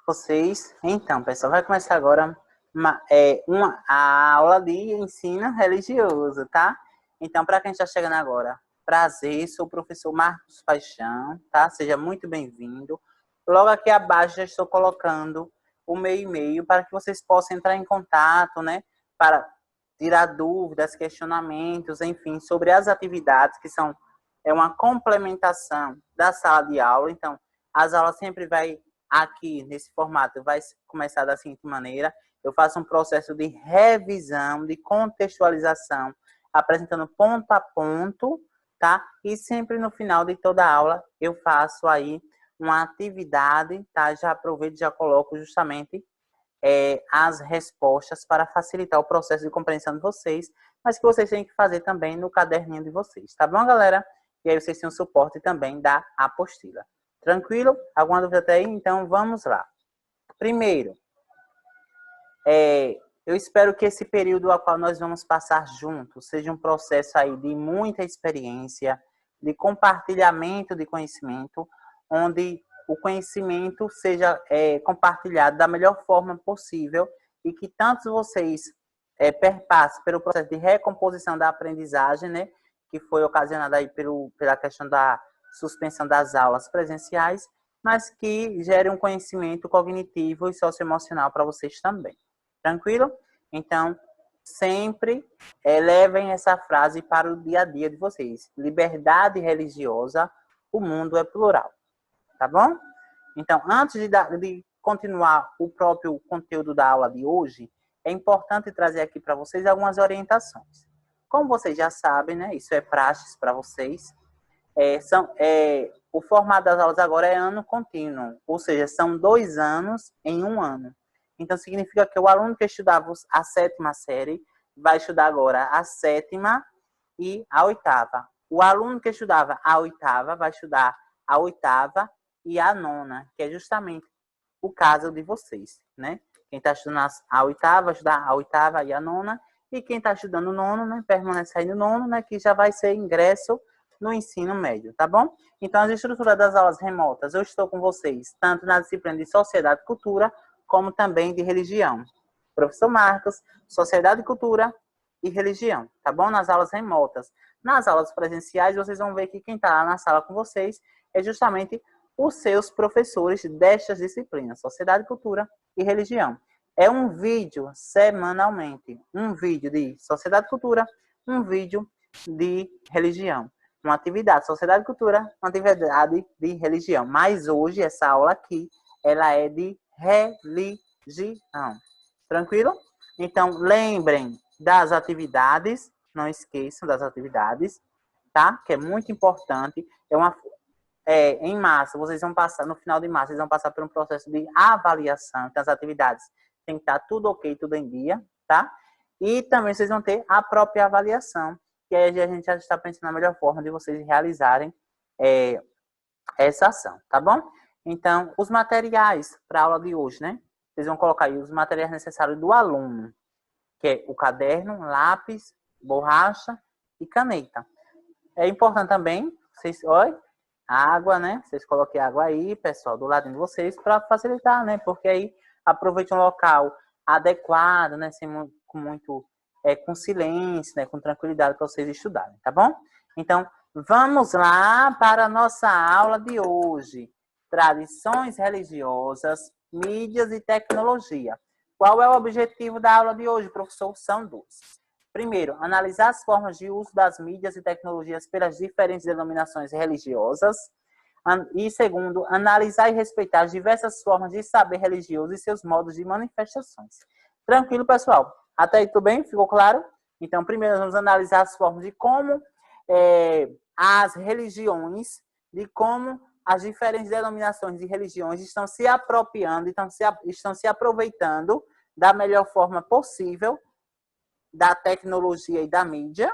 vocês. Então, pessoal, vai começar agora a aula de ensino religioso, tá? Então, para quem está chegando agora, prazer, sou o professor Marcos Paixão, tá? Seja muito bem-vindo. Logo aqui abaixo já estou colocando o meu e-mail para que vocês possam entrar em contato, né? Para tirar dúvidas, questionamentos, enfim, sobre as atividades que são uma complementação da sala de aula. Então, as aulas sempre vai aqui nesse formato, vai começar da seguinte maneira: eu faço um processo de revisão, de contextualização, apresentando ponto a ponto, tá? E sempre no final de toda a aula eu faço aí uma atividade, tá? Já aproveito e já coloco justamente as respostas para facilitar o processo de compreensão de vocês, mas que vocês têm que fazer também no caderninho de vocês, tá bom, galera? E aí vocês têm o suporte também da apostila. Tranquilo? Alguma dúvida até aí? Então, vamos lá. Primeiro, eu espero que esse período ao qual nós vamos passar juntos seja um processo aí de muita experiência, de compartilhamento de conhecimento, onde o conhecimento seja compartilhado da melhor forma possível e que tantos vocês perpassem pelo processo de recomposição da aprendizagem, né, que foi ocasionado aí pela questão da suspensão das aulas presenciais, mas que gere um conhecimento cognitivo e socioemocional para vocês também. Tranquilo? Então, sempre levem essa frase para o dia a dia de vocês. Liberdade religiosa, o mundo é plural. Tá bom? Então, antes de continuar o próprio conteúdo da aula de hoje, é importante trazer aqui para vocês algumas orientações. Como vocês já sabem, né? Isso é praxis para vocês. O formato das aulas agora é ano contínuo, ou seja, são 2 anos em 1 ano. Então, significa que o aluno que estudava a 7ª série vai estudar agora a 7ª e a 8ª. O aluno que estudava a 8ª vai estudar a 8ª e a 9ª, que é justamente o caso de vocês, né? Quem está estudando a 8ª vai estudar a 8ª e a 9ª, e quem está estudando o 9º, né, permanece aí no 9º, né, que já vai ser ingresso no ensino médio, tá bom? Então, as estruturas das aulas remotas, eu estou com vocês, tanto na disciplina de Sociedade e Cultura, como também de Religião. Professor Marcos, Sociedade e Cultura e Religião, tá bom? Nas aulas remotas. Nas aulas presenciais, vocês vão ver que quem está lá na sala com vocês é justamente os seus professores destas disciplinas, Sociedade, Cultura e Religião. É um vídeo semanalmente, um vídeo de Sociedade e Cultura, um vídeo de Religião. Uma atividade Sociedade e Cultura, uma atividade de Religião. Mas hoje, essa aula aqui, ela é de Religião. Tranquilo? Então, lembrem das atividades, não esqueçam das atividades, tá? Que é muito importante. Em março, vocês vão passar, no final de março, vocês vão passar por um processo de avaliação. Então, as atividades tem que estar tudo ok, tudo em dia, tá? E também vocês vão ter a própria avaliação, que aí a gente já está pensando na melhor forma de vocês realizarem essa ação, tá bom? Então, os materiais para a aula de hoje, né? Vocês vão colocar aí os materiais necessários do aluno, que é o caderno, lápis, borracha e caneta. É importante também, vocês, olha, água, né? Vocês coloquem água aí, pessoal, do lado de vocês, para facilitar, né? Porque aí aproveite um local adequado, né? Com silêncio, né? Com tranquilidade para vocês estudarem, tá bom? Então, vamos lá para a nossa aula de hoje. Tradições religiosas, mídias e tecnologia. Qual é o objetivo da aula de hoje, professor? São 2. Primeiro, analisar as formas de uso das mídias e tecnologias pelas diferentes denominações religiosas. E segundo, analisar e respeitar as diversas formas de saber religioso e seus modos de manifestações. Tranquilo, pessoal? Até aí tudo bem? Ficou claro? Então, primeiro nós vamos analisar as formas de como as religiões, de como as diferentes denominações de religiões estão se apropriando, estão se aproveitando da melhor forma possível da tecnologia e da mídia.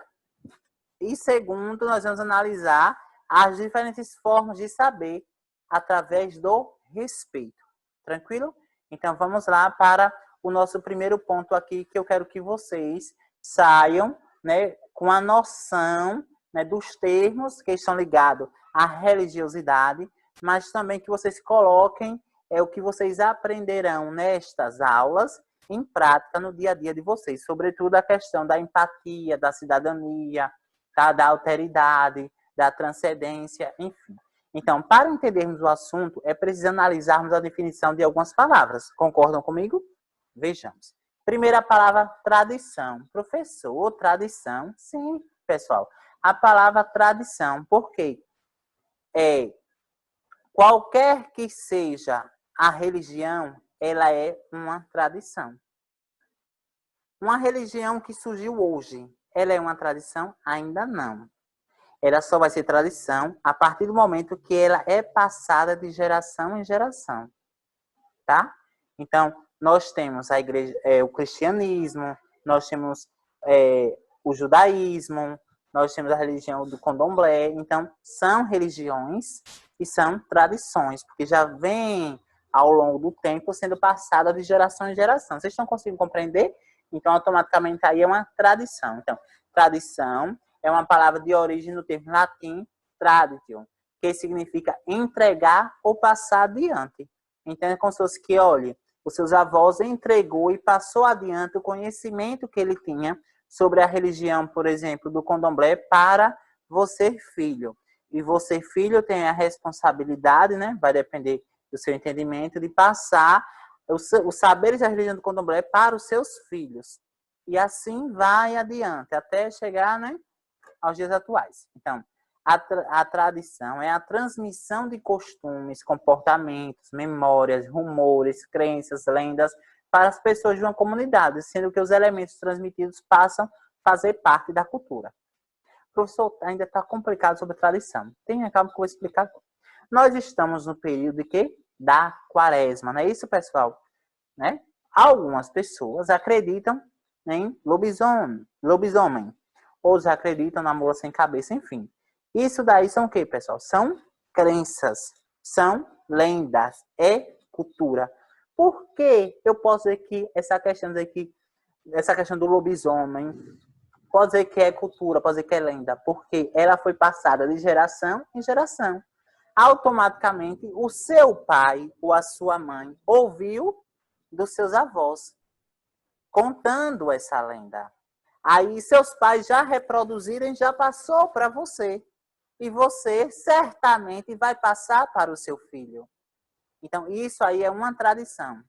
E segundo, nós vamos analisar as diferentes formas de saber através do respeito. Tranquilo? Então, vamos lá para o nosso primeiro ponto aqui, que eu quero que vocês saiam, né, com a noção, né, dos termos que estão ligados à religiosidade, mas também que vocês coloquem é o que vocês aprenderão nestas aulas em prática no dia a dia de vocês, sobretudo a questão da empatia, da cidadania, tá? Da alteridade, da transcendência, enfim. Então, para entendermos o assunto, é preciso analisarmos a definição de algumas palavras. Concordam comigo? Vejamos. Primeira palavra, tradição. Professor, tradição? Sim, pessoal. A palavra tradição, por quê? Qualquer que seja a religião, ela é uma tradição. Uma religião que surgiu hoje, ela é uma tradição? Ainda não. Ela só vai ser tradição a partir do momento que ela é passada de geração em geração, tá? Então, nós temos a igreja, o cristianismo, nós temos o judaísmo, nós temos a religião do candomblé. Então, são religiões e são tradições, porque já vem ao longo do tempo sendo passada de geração em geração. Vocês estão conseguindo compreender? Então, automaticamente, aí é uma tradição. Então, tradição é uma palavra de origem no termo latim traditio, que significa entregar ou passar adiante. Então, é como se fosse que, olha, os seus avós entregou e passou adiante o conhecimento que ele tinha sobre a religião, por exemplo, do candomblé para você, filho. E você, filho, tem a responsabilidade, né? Vai depender do seu entendimento, de passar os saberes da religião do candomblé para os seus filhos. E assim vai adiante, até chegar, né, aos dias atuais. Então, a tradição é a transmissão de costumes, comportamentos, memórias, rumores, crenças, lendas para as pessoas de uma comunidade, sendo que os elementos transmitidos passam a fazer parte da cultura. Professor, ainda está complicado sobre tradição. Tenha calma que eu vou explicar. Nós estamos no período de quê? Da quaresma, não é isso, pessoal? Né? Algumas pessoas acreditam em lobisomem, outros acreditam na mula sem cabeça, enfim. Isso daí são o quê, pessoal? São crenças, são lendas, é cultura. Por que eu posso dizer que essa questão do lobisomem, pode dizer que é cultura, pode dizer que é lenda? Porque ela foi passada de geração em geração. Automaticamente, o seu pai ou a sua mãe ouviu dos seus avós contando essa lenda. Aí seus pais já reproduziram e já passou para você. E você certamente vai passar para o seu filho. Então, isso aí é uma tradição.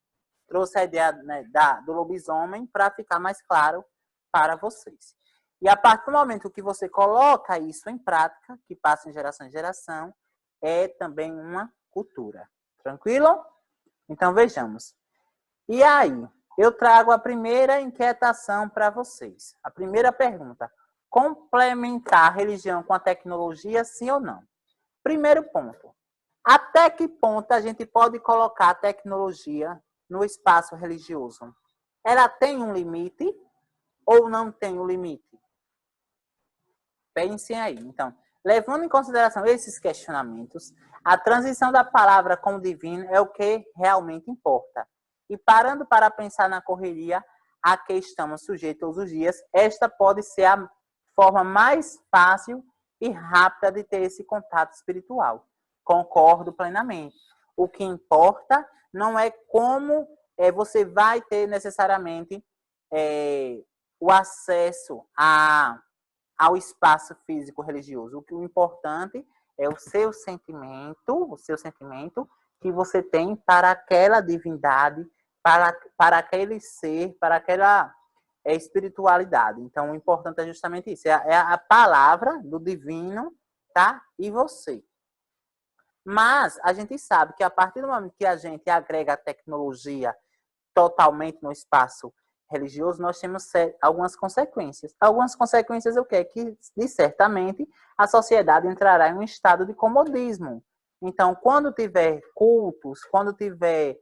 Trouxe a ideia, né, do lobisomem para ficar mais claro para vocês. E a partir do momento que você coloca isso em prática, que passa de geração em geração, é também uma cultura. Tranquilo? Então, vejamos. E aí, eu trago a primeira inquietação para vocês. A primeira pergunta: complementar a religião com a tecnologia, sim ou não? Primeiro ponto: até que ponto a gente pode colocar a tecnologia no espaço religioso? Ela tem um limite ou não tem um limite? Pensem aí. Então, levando em consideração esses questionamentos, a transição da palavra com o divino é o que realmente importa. E parando para pensar na correria a que estamos sujeitos todos os dias, esta pode ser a forma mais fácil e rápida de ter esse contato espiritual. Concordo plenamente. O que importa não é como você vai ter necessariamente o acesso ao espaço físico religioso. O importante é o seu sentimento que você tem para aquela divindade, para aquele ser, para aquela espiritualidade. Então, o importante é justamente isso. É a palavra do divino, tá? E você. Mas a gente sabe que a partir do momento que a gente agrega a tecnologia totalmente no espaço religioso, nós temos algumas consequências. Algumas consequências é o quê? Que, certamente, a sociedade entrará em um estado de comodismo. Então, quando tiver cultos, quando tiver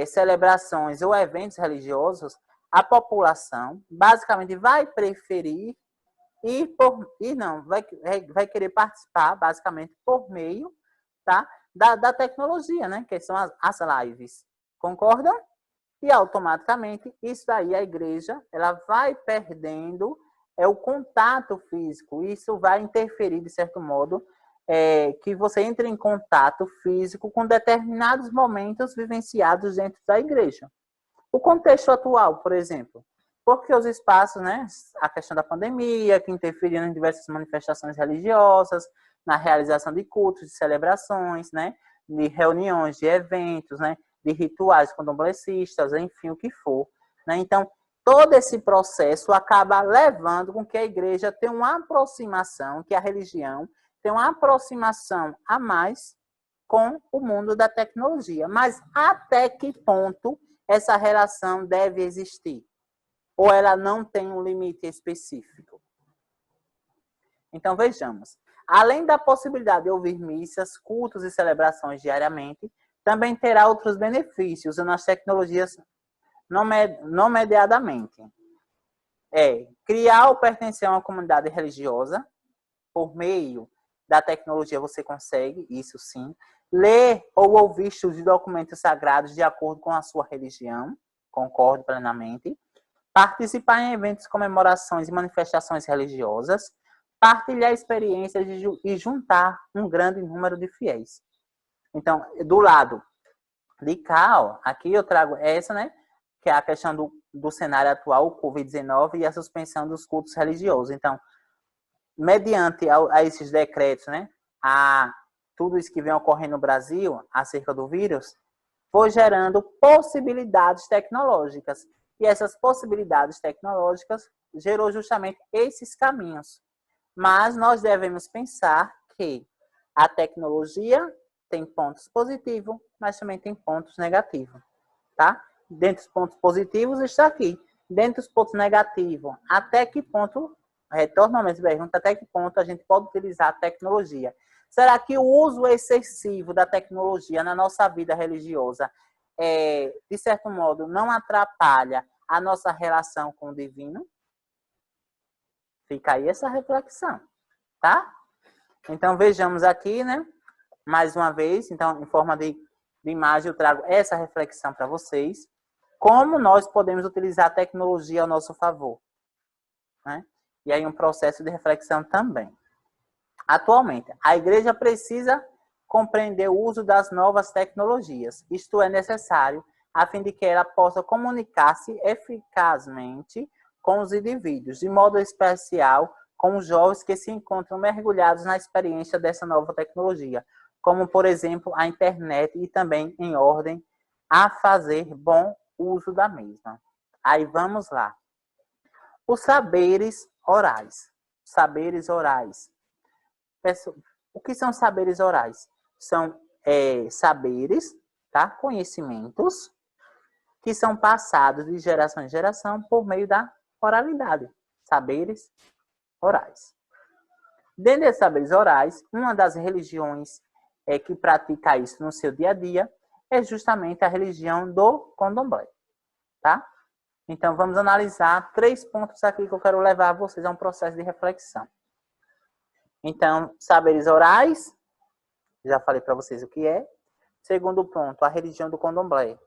celebrações ou eventos religiosos, a população basicamente vai preferir vai querer participar basicamente por meio, tá, da tecnologia, né? Que são as lives. Concordam? E automaticamente, isso daí, a igreja, ela vai perdendo o contato físico. Isso vai interferir, de certo modo, que você entre em contato físico com determinados momentos vivenciados dentro da igreja. O contexto atual, por exemplo, porque os espaços, né, a questão da pandemia, que interferiu em diversas manifestações religiosas, na realização de cultos, de celebrações, né, de reuniões, de eventos, né, de rituais candomblecistas, enfim, o que for. Né? Então, todo esse processo acaba levando com que a igreja tenha uma aproximação, que a religião tenha uma aproximação a mais com o mundo da tecnologia. Mas até que ponto essa relação deve existir? Ou ela não tem um limite específico? Então, vejamos. Além da possibilidade de ouvir missas, cultos e celebrações diariamente, também terá outros benefícios nas tecnologias não mediadamente. Criar ou pertencer a uma comunidade religiosa, por meio da tecnologia você consegue, isso sim. Ler ou ouvir estudos de documentos sagrados de acordo com a sua religião, concordo plenamente. Participar em eventos, comemorações e manifestações religiosas. Partilhar experiências e juntar um grande número de fiéis. Então, do lado de cá, ó, aqui eu trago essa, né? Que é a questão do cenário atual, o Covid-19 e a suspensão dos cultos religiosos. Então, mediante a esses decretos, né? A tudo isso que vem ocorrendo no Brasil acerca do vírus, foi gerando possibilidades tecnológicas. E essas possibilidades tecnológicas gerou justamente esses caminhos. Mas nós devemos pensar que a tecnologia tem pontos positivos, mas também tem pontos negativos, tá? Dentre os pontos positivos está aqui. Dentre os pontos negativos, até que ponto, retorno à mesma pergunta, até que ponto a gente pode utilizar a tecnologia? Será que o uso excessivo da tecnologia na nossa vida religiosa, de certo modo, não atrapalha a nossa relação com o divino? Fica aí essa reflexão, tá? Então, vejamos aqui, né? Mais uma vez, então, em forma de imagem, eu trago essa reflexão para vocês. Como nós podemos utilizar a tecnologia ao nosso favor, né? E aí um processo de reflexão também. Atualmente, a igreja precisa compreender o uso das novas tecnologias. Isto é necessário a fim de que ela possa comunicar-se eficazmente com os indivíduos, de modo especial com os jovens que se encontram mergulhados na experiência dessa nova tecnologia, como, por exemplo, a internet, e também em ordem a fazer bom uso da mesma. Aí vamos lá. Os saberes orais. Saberes orais. O que são saberes orais? São saberes, tá? Conhecimentos que são passados de geração em geração por meio da oralidade. Saberes orais. Dentro desses saberes orais, uma das religiões que pratica isso no seu dia a dia é justamente a religião do candomblé, tá? Então, vamos analisar 3 pontos aqui que eu quero levar vocês a um processo de reflexão. Então, saberes orais, já falei para vocês o que é. Segundo ponto, a religião do candomblé.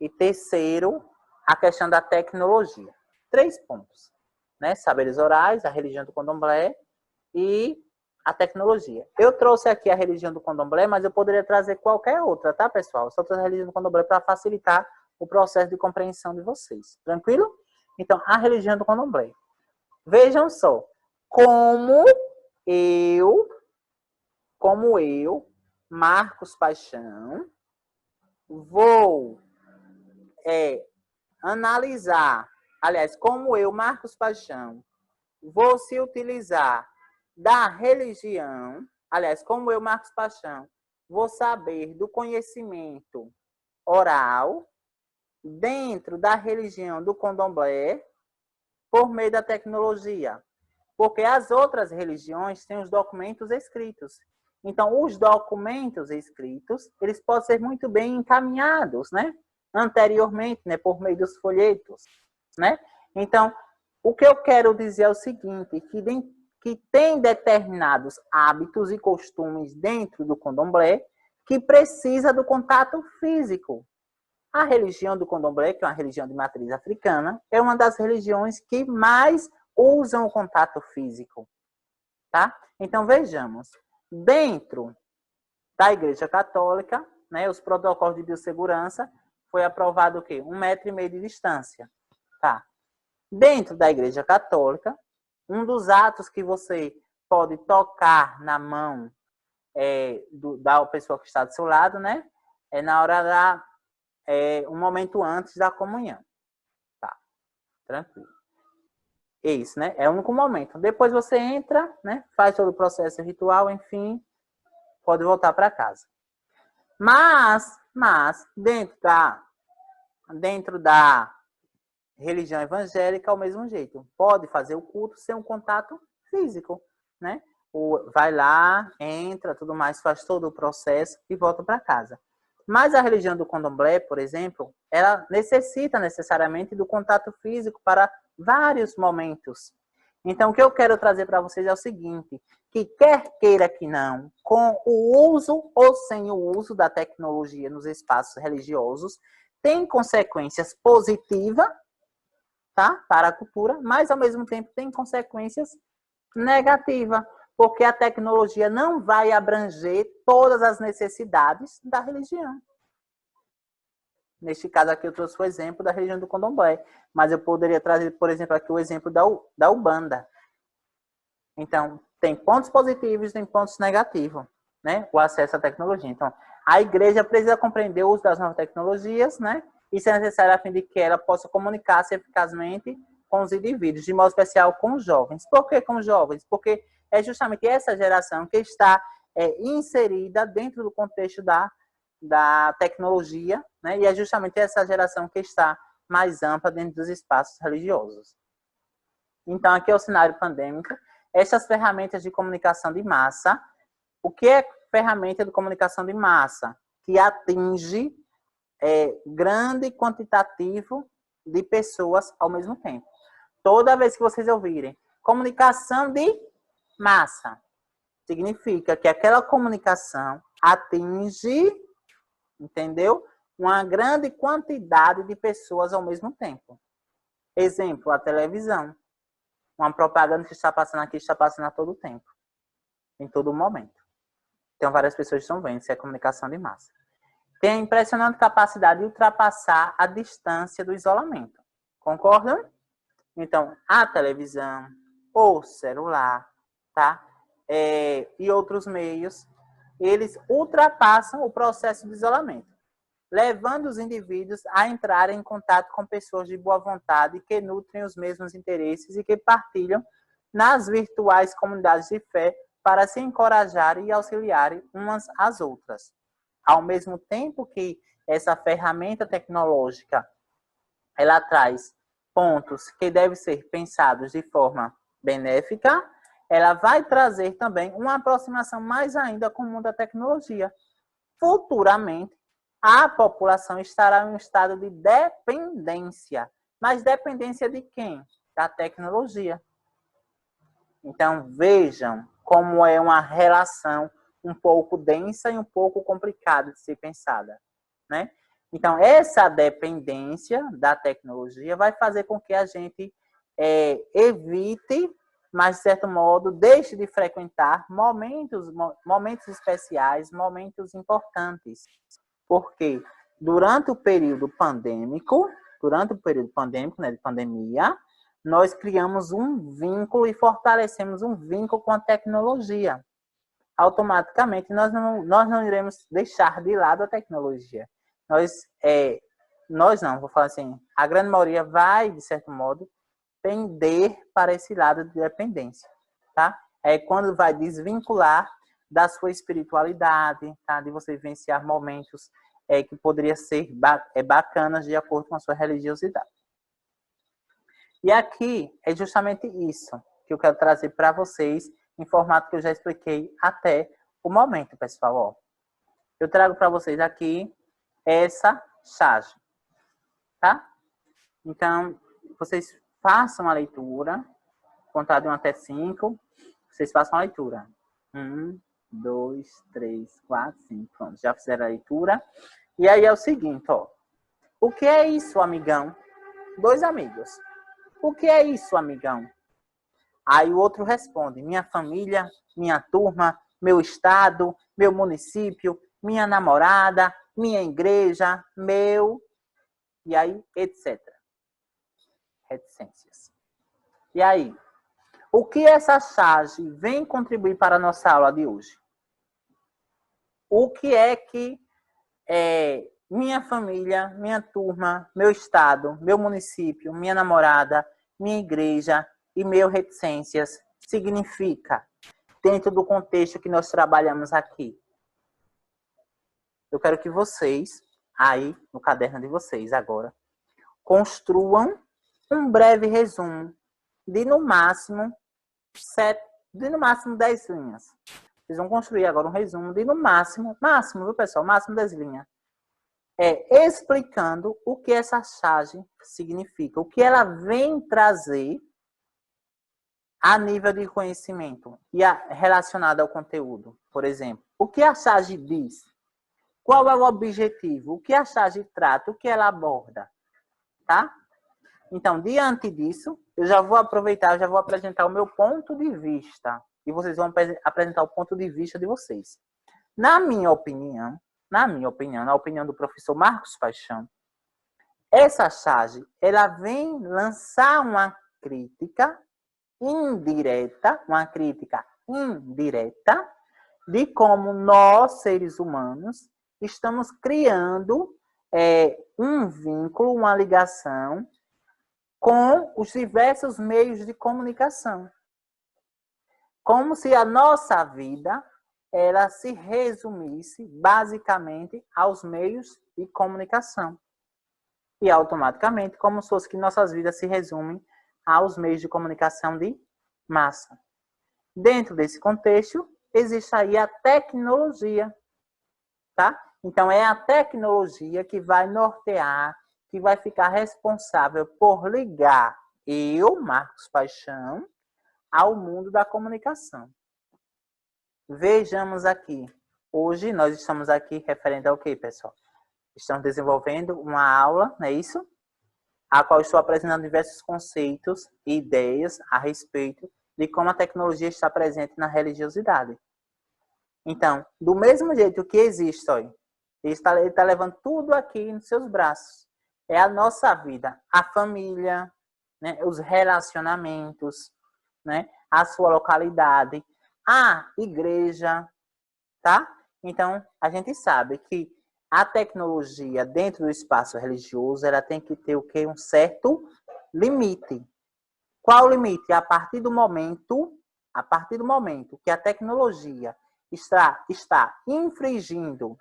E terceiro, a questão da tecnologia. 3 pontos, né? Saberes orais, a religião do candomblé e a tecnologia. Eu trouxe aqui a religião do candomblé, mas eu poderia trazer qualquer outra, tá, pessoal? Eu só trouxe a religião do candomblé para facilitar o processo de compreensão de vocês. Tranquilo? Então, a religião do candomblé. Vejam só, como eu, Marcos Paixão, vou analisar, aliás, como eu, Marcos Paixão, vou se utilizar da religião, aliás, como eu, Marcos Paixão, vou saber do conhecimento oral dentro da religião do candomblé por meio da tecnologia. Porque as outras religiões têm os documentos escritos. Então, os documentos escritos, eles podem ser muito bem encaminhados, né? Anteriormente, né? Por meio dos folhetos, né? Então, o que eu quero dizer é o seguinte, que tem determinados hábitos e costumes dentro do candomblé que precisa do contato físico. A religião do candomblé, que é uma religião de matriz africana, é uma das religiões que mais usam o contato físico, tá? Então, vejamos. Dentro da Igreja Católica, né, os protocolos de biossegurança, foi aprovado o quê? 1,5 metro de distância. Tá. Dentro da Igreja Católica, um dos atos que você pode tocar na mão da pessoa que está do seu lado, né? É na hora da... um momento antes da comunhão. Tá. Tranquilo. É isso, né? É o único momento. Depois você entra, né? Faz todo o processo ritual, enfim, pode voltar para casa. Mas dentro da religião evangélica, ao mesmo jeito. Pode fazer o culto sem um contato físico, né? Vai lá, entra, tudo mais, faz todo o processo e volta para casa. Mas a religião do candomblé, por exemplo, ela necessita necessariamente do contato físico para vários momentos. Então, o que eu quero trazer para vocês é o seguinte, que quer queira que não, com o uso ou sem o uso da tecnologia nos espaços religiosos, tem consequências positivas, tá, para a cultura, mas, ao mesmo tempo, tem consequências negativas, porque a tecnologia não vai abranger todas as necessidades da religião. Neste caso aqui eu trouxe o exemplo da religião do candomblé, mas eu poderia trazer, por exemplo, aqui o exemplo da Umbanda. Então, tem pontos positivos e tem pontos negativos, né? O acesso à tecnologia. Então, a igreja precisa compreender o uso das novas tecnologias, né? Isso é necessário a fim de que ela possa comunicar-se eficazmente com os indivíduos, de modo especial com os jovens. Por que com os jovens? Porque é justamente essa geração que está inserida dentro do contexto da tecnologia, né? E é justamente essa geração que está mais ampla dentro dos espaços religiosos. Então, aqui é o cenário pandêmico. Essas ferramentas de comunicação de massa. O que é ferramenta de comunicação de massa? Que atinge grande quantitativo de pessoas ao mesmo tempo. Toda vez que vocês ouvirem comunicação de massa, significa que aquela comunicação atinge, entendeu? Uma grande quantidade de pessoas ao mesmo tempo. Exemplo, a televisão. Uma propaganda que está passando aqui, está passando a todo tempo. Em todo momento. Então, várias pessoas estão vendo. Isso é comunicação de massa. Tem a impressionante capacidade de ultrapassar a distância do isolamento. Concordam? Então, a televisão, o celular, tá? E outros meios, eles ultrapassam o processo de isolamento, levando os indivíduos a entrarem em contato com pessoas de boa vontade que nutrem os mesmos interesses e que partilham nas virtuais comunidades de fé para se encorajarem e auxiliarem umas às outras. Ao mesmo tempo que essa ferramenta tecnológica ela traz pontos que devem ser pensados de forma benéfica, ela vai trazer também uma aproximação mais ainda com o mundo da tecnologia. Futuramente, a população estará em um estado de dependência. Mas dependência de quem? Da tecnologia. Então, vejam como é uma relação um pouco densa e um pouco complicada de ser pensada, né? Então, essa dependência da tecnologia vai fazer com que a gente evite, mas, de certo modo, deixe de frequentar momentos especiais, momentos importantes. Porque durante o período pandêmico, né, de pandemia, nós criamos um vínculo e fortalecemos um vínculo com a tecnologia. Automaticamente, nós não iremos deixar de lado a tecnologia. Nós não, vou falar assim, a grande maioria vai, de certo modo, tender para esse lado de dependência, tá? É quando vai desvincular da sua espiritualidade, tá? De você vivenciar momentos que poderiam ser bacanas de acordo com a sua religiosidade. E aqui é justamente isso que eu quero trazer para vocês, em formato que eu já expliquei até o momento, pessoal. Ó. Eu trago para vocês aqui essa charge, tá? Então, vocês façam a leitura, contar de 1 até 5, vocês façam a leitura. 1, 2, 3, 4, 5, pronto, já fizeram a leitura. E aí é o seguinte, ó. O que é isso, amigão? 2 amigos. O que é isso, amigão? Aí o outro responde, minha família, minha turma, meu estado, meu município, minha namorada, minha igreja, meu... E aí, etc. Reticências. E aí, o que essa charge vem contribuir para a nossa aula de hoje? O que é que minha família, minha turma, meu estado, meu município, minha namorada, minha igreja e meu reticências significa dentro do contexto que nós trabalhamos aqui? Eu quero que vocês, aí no caderno de vocês agora, construam um breve resumo de no máximo 10 linhas. Vocês vão construir agora um resumo de no máximo, viu pessoal? Máximo 10 linhas. Explicando o que essa charge significa, o que ela vem trazer a nível de conhecimento e relacionado ao conteúdo. Por exemplo, o que a charge diz? Qual é o objetivo? O que a charge trata? O que ela aborda? Tá? Então, diante disso, eu já vou aproveitar, já vou apresentar o meu ponto de vista. E vocês vão apresentar o ponto de vista de vocês. Na minha opinião, na opinião do professor Marcos Paixão, essa charge, ela vem lançar uma crítica indireta de como nós, seres humanos, estamos criando um vínculo, uma ligação com os diversos meios de comunicação. Como se a nossa vida ela se resumisse basicamente aos meios de comunicação. E automaticamente, como se fosse que nossas vidas se resumem aos meios de comunicação de massa. Dentro desse contexto, existe aí a tecnologia, tá? Então, é a tecnologia que vai nortear, que vai ficar responsável por ligar eu, Marcos Paixão, ao mundo da comunicação. Vejamos aqui. Hoje, nós estamos aqui referente ao quê, pessoal? Estamos desenvolvendo uma aula, não é isso? A qual estou apresentando diversos conceitos e ideias a respeito de como a tecnologia está presente na religiosidade. Então, do mesmo jeito que existe, olha, ele está levando tudo aqui nos seus braços. É a nossa vida, a família, né, os relacionamentos, né, a sua localidade, a igreja, tá? Então, a gente sabe que a tecnologia dentro do espaço religioso, ela tem que ter o quê? Um certo limite. Qual o limite? A partir do momento que a tecnologia está infringindo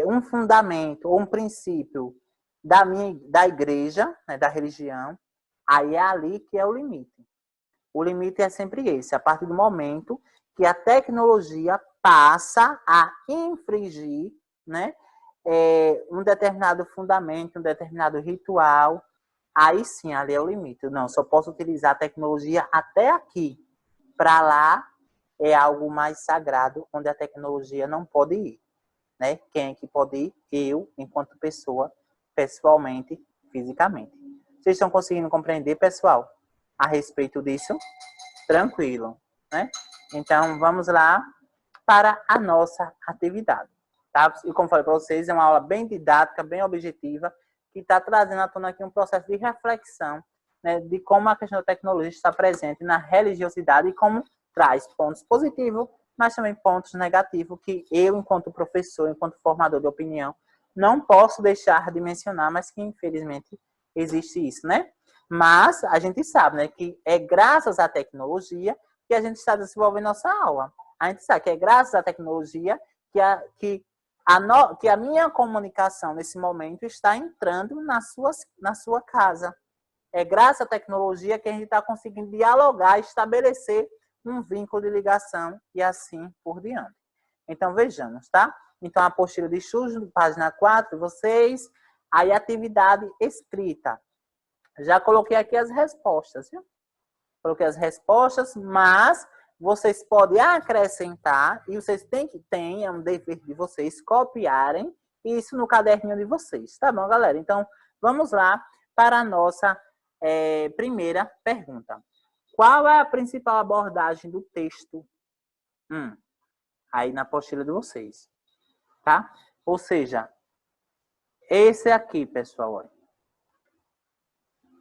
um fundamento ou um princípio da igreja, né, da religião, aí é ali que é o limite. O limite é sempre esse, a partir do momento que a tecnologia passa a infringir, né, um determinado fundamento, um determinado ritual, aí sim, ali é o limite. Não, só posso utilizar a tecnologia até aqui. Para lá é algo mais sagrado, onde a tecnologia não pode ir. Né? Quem é que pode ir? Eu, enquanto pessoa, pessoalmente, fisicamente. Vocês estão conseguindo compreender, pessoal, a respeito disso? Tranquilo, né? Então, vamos lá para a nossa atividade. Tá? E como falei para vocês, é uma aula bem didática, bem objetiva, que está trazendo à tona aqui um processo de reflexão, né, de como a questão da tecnologia está presente na religiosidade e como traz pontos positivos, mas também pontos negativos que eu, enquanto professor, enquanto formador de opinião, não posso deixar de mencionar, mas que infelizmente existe isso, né? Mas a gente sabe, né, que é graças à tecnologia que a gente está desenvolvendo nossa aula. A gente sabe que é graças à tecnologia que a minha comunicação nesse momento está entrando na sua casa. É graças à tecnologia que a gente está conseguindo dialogar, estabelecer um vínculo de ligação e assim por diante. Então, vejamos, tá? Então, a apostila de estudos, página 4, vocês. Aí, atividade escrita. Já coloquei aqui as respostas, viu? Coloquei as respostas, mas vocês podem acrescentar e vocês é um dever de vocês copiarem isso no caderninho de vocês, tá bom, galera? Então, vamos lá para a nossa primeira pergunta. Qual é a principal abordagem do texto? aí na apostila de vocês, tá? Ou seja, esse aqui, pessoal, olha,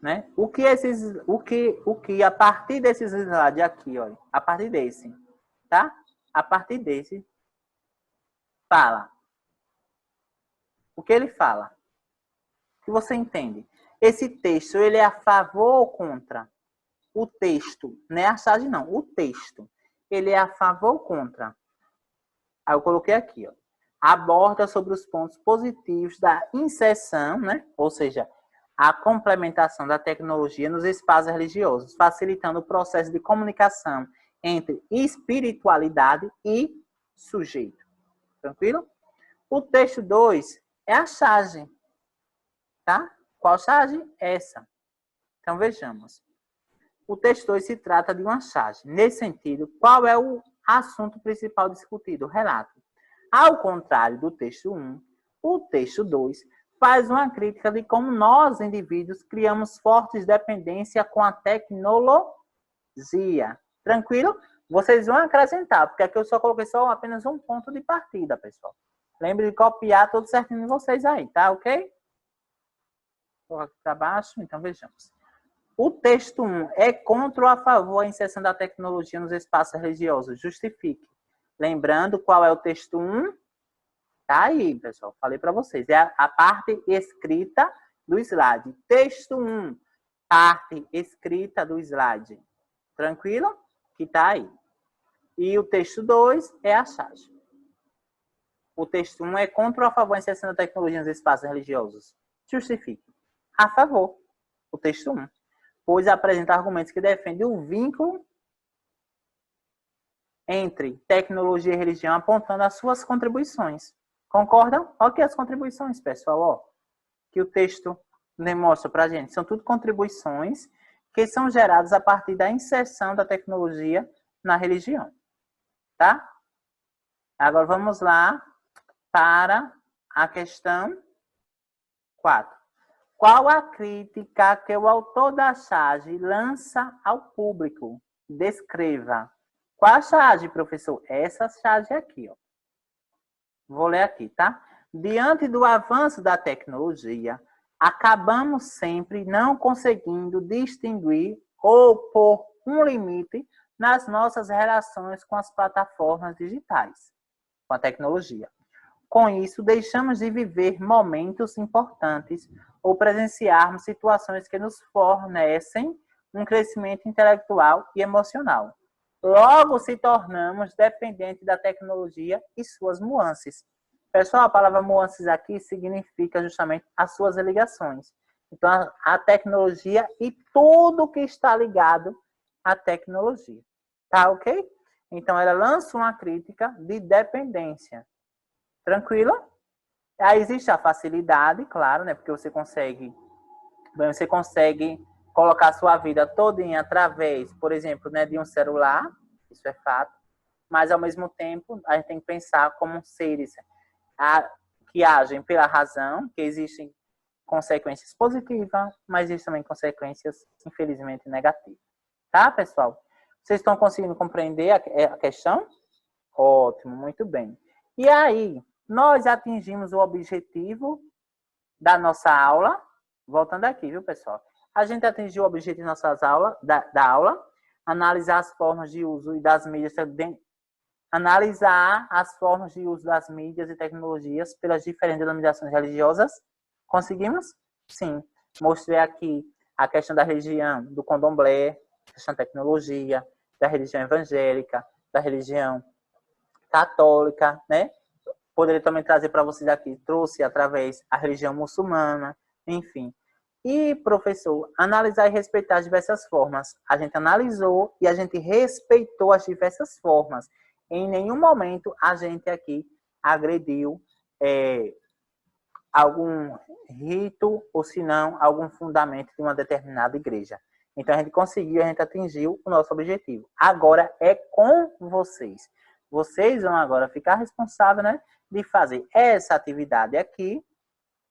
né? O que a partir desses slides aqui, olha, a partir desse, tá? A partir desse fala. O que ele fala? O que você entende? Esse texto, ele é a favor ou contra? O texto, não é a charge não, o texto, ele é a favor ou contra? Aí eu coloquei aqui, ó. Aborda sobre os pontos positivos da inserção, né? Ou seja, a complementação da tecnologia nos espaços religiosos, facilitando o processo de comunicação entre espiritualidade e sujeito. Tranquilo? O texto 2 é a charge, tá? Qual charge? Essa. Então, vejamos. O texto 2 se trata de uma charge. Nesse sentido, qual é o assunto principal discutido? O relato. Ao contrário do texto 1, o texto 2 faz uma crítica de como nós, indivíduos, criamos fortes dependências com a tecnologia. Tranquilo? Vocês vão acrescentar, porque aqui eu só coloquei só apenas um ponto de partida, pessoal. Lembre de copiar tudo certinho de vocês aí, tá? Ok? Vou aqui para baixo, então vejamos. O texto 1 é contra ou a favor a inserção da tecnologia nos espaços religiosos? Justifique. Lembrando qual é o texto 1? Tá aí, pessoal. Falei para vocês. É a parte escrita do slide. Texto 1, parte escrita do slide. Tranquilo? Que tá aí. E o texto 2 é a charge. O texto 1 é contra ou a favor a inserção da tecnologia nos espaços religiosos? Justifique. A favor. O texto 1. Pois apresenta argumentos que defendem o vínculo entre tecnologia e religião, apontando as suas contribuições. Concordam? Olha aqui as contribuições, pessoal, ó, que o texto demonstra para a gente. São tudo contribuições que são geradas a partir da inserção da tecnologia na religião. Tá? Agora vamos lá para a questão 4. Qual a crítica que o autor da charge lança ao público? Descreva. Qual a charge, professor? Essa charge aqui, ó. Vou ler aqui, tá? Diante do avanço da tecnologia, acabamos sempre não conseguindo distinguir ou pôr um limite nas nossas relações com as plataformas digitais, com a tecnologia. Com isso, deixamos de viver momentos importantes ou presenciarmos situações que nos fornecem um crescimento intelectual e emocional. Logo, se tornamos dependentes da tecnologia e suas nuances. Pessoal, a palavra nuances aqui significa justamente as suas ligações. Então, a tecnologia e tudo que está ligado à tecnologia. Tá ok? Então, ela lança uma crítica de dependência. Tranquilo? Aí existe a facilidade, claro, né? Porque você consegue colocar a sua vida todinha através, por exemplo, né, de um celular, isso é fato, mas ao mesmo tempo a gente tem que pensar como seres que agem pela razão, que existem consequências positivas, mas existem também consequências, infelizmente, negativas. Tá, pessoal? Vocês estão conseguindo compreender a questão? Ótimo, muito bem. E aí, nós atingimos o objetivo da nossa aula. Voltando aqui, viu, pessoal? A gente atingiu o objetivo da aula, analisar as formas de uso das mídias, analisar as formas de uso das mídias e tecnologias pelas diferentes denominações religiosas. Conseguimos? Sim. Mostrei aqui a questão da religião do candomblé, a questão da tecnologia, da religião evangélica, da religião católica, né? Poderia também trazer para vocês aqui, trouxe através a religião muçulmana, enfim. E, professor, analisar e respeitar as diversas formas. A gente analisou e a gente respeitou as diversas formas. Em nenhum momento a gente aqui agrediu algum rito ou, se não, algum fundamento de uma determinada igreja. Então, a gente atingiu o nosso objetivo. Agora é com vocês. Vocês vão agora ficar responsáveis, né, de fazer essa atividade aqui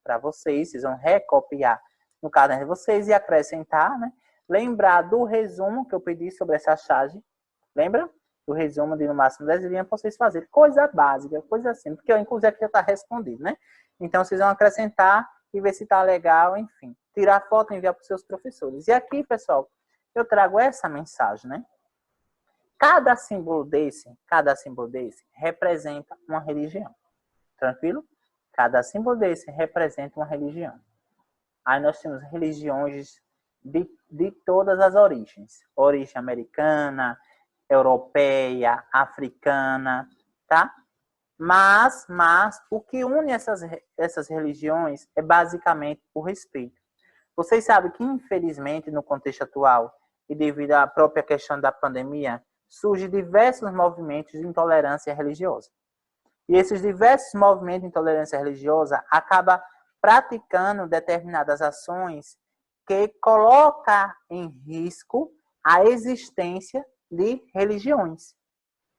para vocês. Vocês vão recopiar no caderno de vocês e acrescentar, né? Lembrar do resumo que eu pedi sobre essa charge. Lembra? o resumo de no máximo 10 linhas para vocês fazerem. Coisa básica, coisa assim, porque inclusive aqui já está respondido, né? Então, vocês vão acrescentar e ver se está legal, enfim. Tirar foto e enviar para os seus professores. E aqui, pessoal, eu trago essa mensagem, né? Cada símbolo desse representa uma religião. Tranquilo? Cada símbolo desse representa uma religião. Aí nós temos religiões de todas as origens. Origem americana, europeia, africana, tá? Mas o que une essas religiões é basicamente o respeito. Vocês sabem que, infelizmente, no contexto atual, e devido à própria questão da pandemia, surgem diversos movimentos de intolerância religiosa. E esses diversos movimentos de intolerância religiosa acabam praticando determinadas ações que colocam em risco a existência de religiões.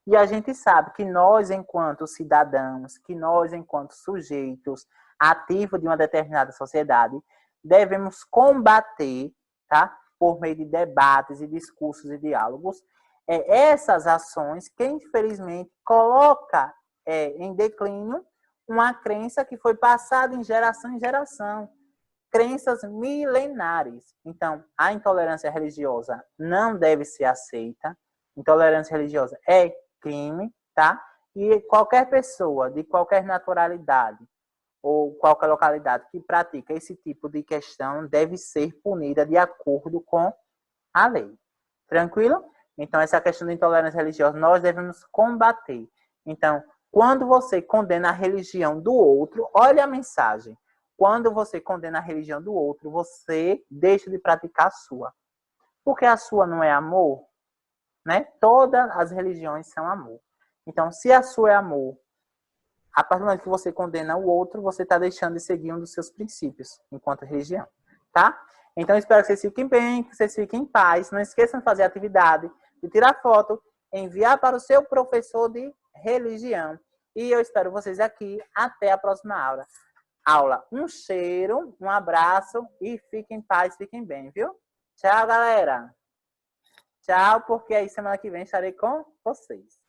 E a gente sabe que nós, enquanto cidadãos, que nós, enquanto sujeitos ativos de uma determinada sociedade, devemos combater, tá? Por meio de debates e discursos e diálogos, essas ações que, infelizmente, colocam em declínio uma crença que foi passada em geração, crenças milenares. Então, a intolerância religiosa não deve ser aceita. Intolerância religiosa é crime, tá? E qualquer pessoa de qualquer naturalidade ou qualquer localidade que pratica esse tipo de questão deve ser punida de acordo com a lei. Tranquilo? Então, essa questão de intolerância religiosa nós devemos combater. Então, quando você condena a religião do outro, olha a mensagem. Quando você condena a religião do outro, você deixa de praticar a sua. Porque a sua não é amor, né? Todas as religiões são amor. Então, se a sua é amor, a partir do momento que você condena o outro, você está deixando de seguir um dos seus princípios enquanto religião, tá? Então, espero que vocês fiquem bem, que vocês fiquem em paz. Não esqueçam de fazer a atividade, de tirar foto, enviar para o seu professor de religião. E eu espero vocês aqui. Até a próxima aula. Um cheiro, um abraço e fiquem em paz, fiquem bem, viu? Tchau, galera. Tchau, porque aí semana que vem estarei com vocês.